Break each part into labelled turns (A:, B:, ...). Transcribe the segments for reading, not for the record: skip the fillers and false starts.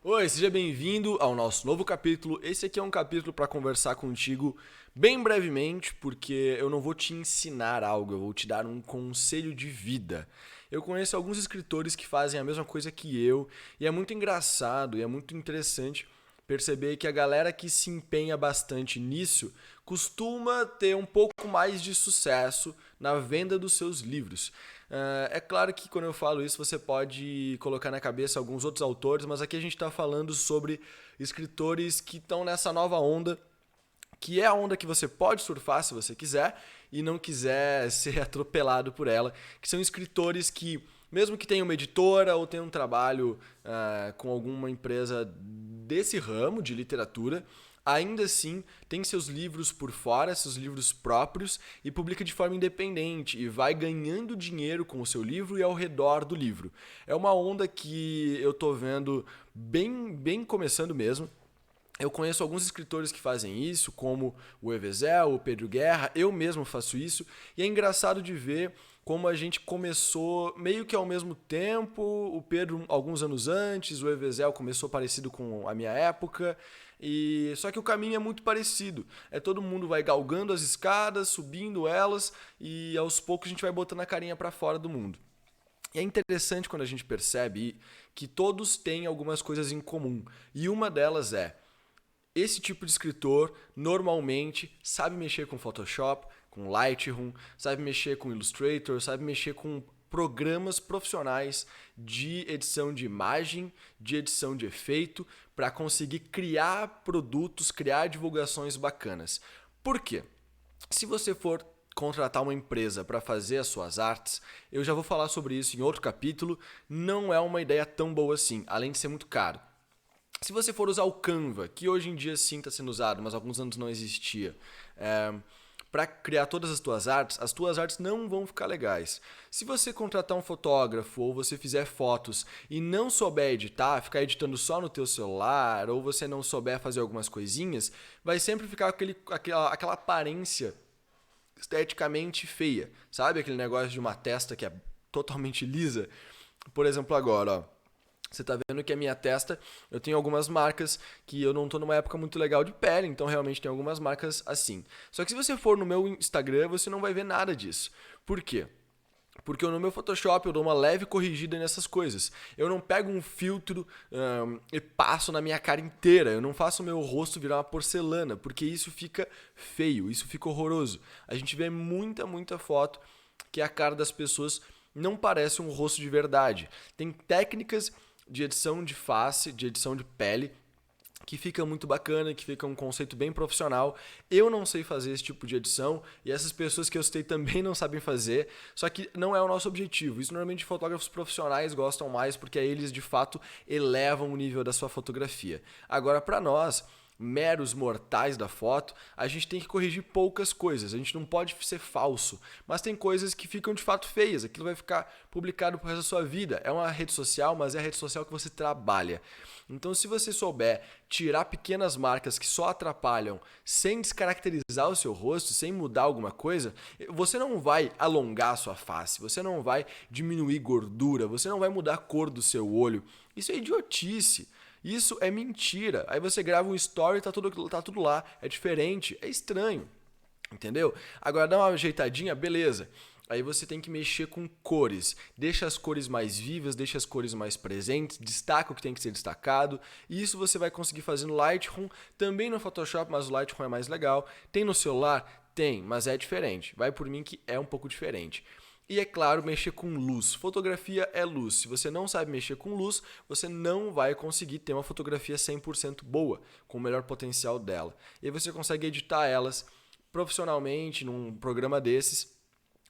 A: Oi, seja bem-vindo ao nosso novo capítulo. Esse aqui é um capítulo para conversar contigo bem brevemente, porque eu não vou te ensinar algo, eu vou te dar um conselho de vida. Eu conheço alguns escritores que fazem a mesma coisa que eu, e é muito engraçado e é muito interessante perceber que a galera que se empenha bastante nisso costuma ter um pouco mais de sucesso na venda dos seus livros. É claro que quando eu falo isso você pode colocar na cabeça alguns outros autores, mas aqui a gente está falando sobre escritores que estão nessa nova onda, que é a onda que você pode surfar se você quiser e não quiser ser atropelado por ela, que são escritores que, mesmo que tenham uma editora ou tenham um trabalho com alguma empresa desse ramo de literatura, ainda assim tem seus livros por fora, seus livros próprios e publica de forma independente e vai ganhando dinheiro com o seu livro e ao redor do livro. É uma onda que eu tô vendo bem começando mesmo. Eu conheço alguns escritores que fazem isso, como o Evezel, o Pedro Guerra, eu mesmo faço isso, e é engraçado de ver como a gente começou meio que ao mesmo tempo, o Pedro alguns anos antes, o Evezel começou parecido com a minha época, e só que o caminho é muito parecido. Todo mundo vai galgando as escadas, subindo elas, e aos poucos a gente vai botando a carinha para fora do mundo. E é interessante quando a gente percebe que todos têm algumas coisas em comum, e uma delas é esse tipo de escritor normalmente sabe mexer com Photoshop, com Lightroom, sabe mexer com Illustrator, sabe mexer com programas profissionais de edição de imagem, de edição de efeito, para conseguir criar produtos, criar divulgações bacanas. Por quê? Se você for contratar uma empresa para fazer as suas artes, eu já vou falar sobre isso em outro capítulo, não é uma ideia tão boa assim, além de ser muito caro. Se você for usar o Canva, que hoje em dia sim está sendo usado, mas há alguns anos não existia, para criar todas as tuas artes não vão ficar legais. Se você contratar um fotógrafo ou você fizer fotos e não souber editar, ficar editando só no teu celular, ou você não souber fazer algumas coisinhas, vai sempre ficar aquela aparência esteticamente feia. Sabe aquele negócio de uma testa que é totalmente lisa? Por exemplo, agora, ó. Você tá vendo que a minha testa, eu tenho algumas marcas que eu não tô numa época muito legal de pele, então realmente tem algumas marcas assim. Só que se você for no meu Instagram, você não vai ver nada disso. Por quê? Porque no meu Photoshop eu dou uma leve corrigida nessas coisas. Eu não pego um filtro e passo na minha cara inteira. Eu não faço o meu rosto virar uma porcelana, porque isso fica feio, isso fica horroroso. A gente vê muita foto que a cara das pessoas não parece um rosto de verdade. Tem técnicas de edição de face, de edição de pele, que fica muito bacana, que fica um conceito bem profissional. Eu não sei fazer esse tipo de edição e essas pessoas que eu citei também não sabem fazer, só que não é o nosso objetivo. Isso normalmente fotógrafos profissionais gostam mais porque aí eles de fato elevam o nível da sua fotografia. Agora, para nós, meros mortais da foto, a gente tem que corrigir poucas coisas, a gente não pode ser falso, mas tem coisas que ficam de fato feias, aquilo vai ficar publicado pro resto da sua vida. É uma rede social, mas é a rede social que você trabalha. Então, se você souber tirar pequenas marcas que só atrapalham, sem descaracterizar o seu rosto, sem mudar alguma coisa, você não vai alongar a sua face, você não vai diminuir gordura, você não vai mudar a cor do seu olho. Isso é idiotice. Isso é mentira. Aí você grava um story e tá tudo lá. É diferente, é estranho. Entendeu? Agora dá uma ajeitadinha, beleza. Aí você tem que mexer com cores. Deixa as cores mais vivas, deixa as cores mais presentes, destaca o que tem que ser destacado. E isso você vai conseguir fazer no Lightroom, também no Photoshop, mas o Lightroom é mais legal. Tem no celular? Tem, mas é diferente. Vai por mim que é um pouco diferente. E é claro, mexer com luz. Fotografia é luz. Se você não sabe mexer com luz, você não vai conseguir ter uma fotografia 100% boa, com o melhor potencial dela. E aí você consegue editar elas profissionalmente num programa desses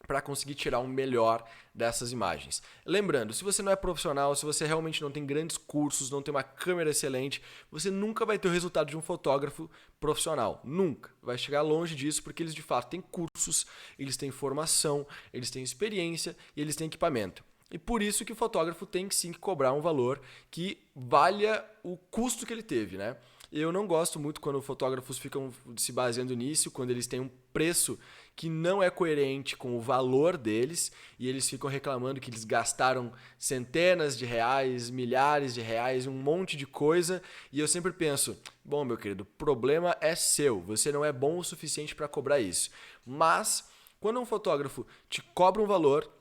A: para conseguir tirar o melhor dessas imagens. Lembrando, se você não é profissional, se você realmente não tem grandes cursos, não tem uma câmera excelente, você nunca vai ter o resultado de um fotógrafo profissional. Nunca. Vai chegar longe disso porque eles de fato têm cursos, eles têm formação, eles têm experiência e eles têm equipamento. E por isso que o fotógrafo tem que sim cobrar um valor que valha o custo que ele teve, né? Eu não gosto muito quando fotógrafos ficam se baseando nisso, quando eles têm um preço que não é coerente com o valor deles e eles ficam reclamando que eles gastaram centenas de reais, milhares de reais, um monte de coisa e eu sempre penso, bom, meu querido, o problema é seu, você não é bom o suficiente para cobrar isso. Mas quando um fotógrafo te cobra um valor,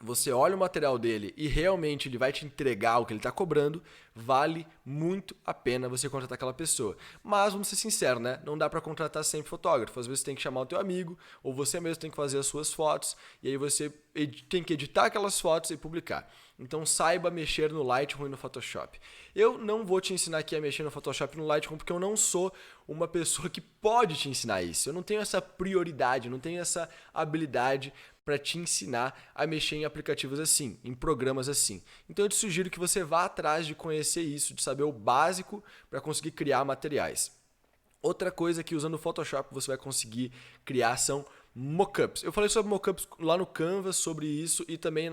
A: você olha o material dele e realmente ele vai te entregar o que ele está cobrando, vale muito a pena você contratar aquela pessoa. Mas vamos ser sinceros, né? Não dá para contratar sempre fotógrafo. Às vezes você tem que chamar o teu amigo ou você mesmo tem que fazer as suas fotos e aí você tem que editar aquelas fotos e publicar. Então saiba mexer no Lightroom e no Photoshop. Eu não vou te ensinar aqui a mexer no Photoshop e no Lightroom porque eu não sou uma pessoa que pode te ensinar isso. Eu não tenho essa prioridade, não tenho essa habilidade para te ensinar a mexer em aplicativos assim, em programas assim. Então eu te sugiro que você vá atrás de conhecer isso, de saber o básico para conseguir criar materiais. Outra coisa que usando o Photoshop você vai conseguir criar são mockups. Eu falei sobre mockups lá no Canva, sobre isso e também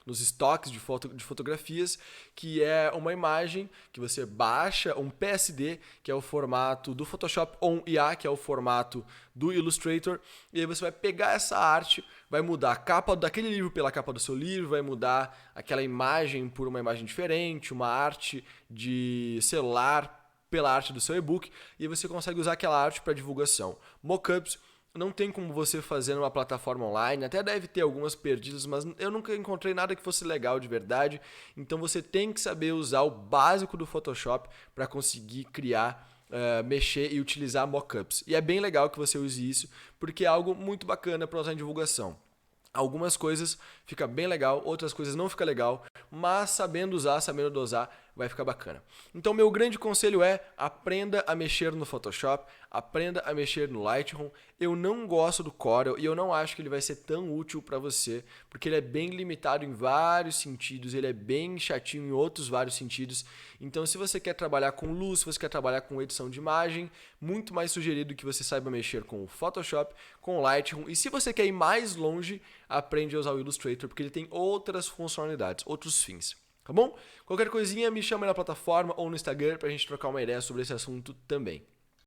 A: nos estoques de fotografias, que é uma imagem que você baixa, um PSD, que é o formato do Photoshop, ou um IA, que é o formato do Illustrator, e aí você vai pegar essa arte, vai mudar a capa daquele livro pela capa do seu livro, vai mudar aquela imagem por uma imagem diferente, uma arte de celular pela arte do seu e-book, e aí você consegue usar aquela arte para divulgação. Mockups não tem como você fazer numa plataforma online, até deve ter algumas perdidas, mas eu nunca encontrei nada que fosse legal de verdade. Então você tem que saber usar o básico do Photoshop para conseguir criar, mexer e utilizar mockups. E é bem legal que você use isso, porque é algo muito bacana para usar em divulgação. Algumas coisas fica bem legal, outras coisas não fica legal, mas sabendo usar, sabendo dosar, vai ficar bacana. Então meu grande conselho é aprenda a mexer no Photoshop, aprenda a mexer no Lightroom. Eu não gosto do Corel e eu não acho que ele vai ser tão útil para você, porque ele é bem limitado em vários sentidos, ele é bem chatinho em outros vários sentidos. Então se você quer trabalhar com luz, se você quer trabalhar com edição de imagem, muito mais sugerido que você saiba mexer com o Photoshop, com o Lightroom. E se você quer ir mais longe, aprende a usar o Illustrator, porque ele tem outras funcionalidades, outros fins. Tá bom? Qualquer coisinha me chama na plataforma ou no Instagram pra gente trocar uma ideia sobre esse assunto também.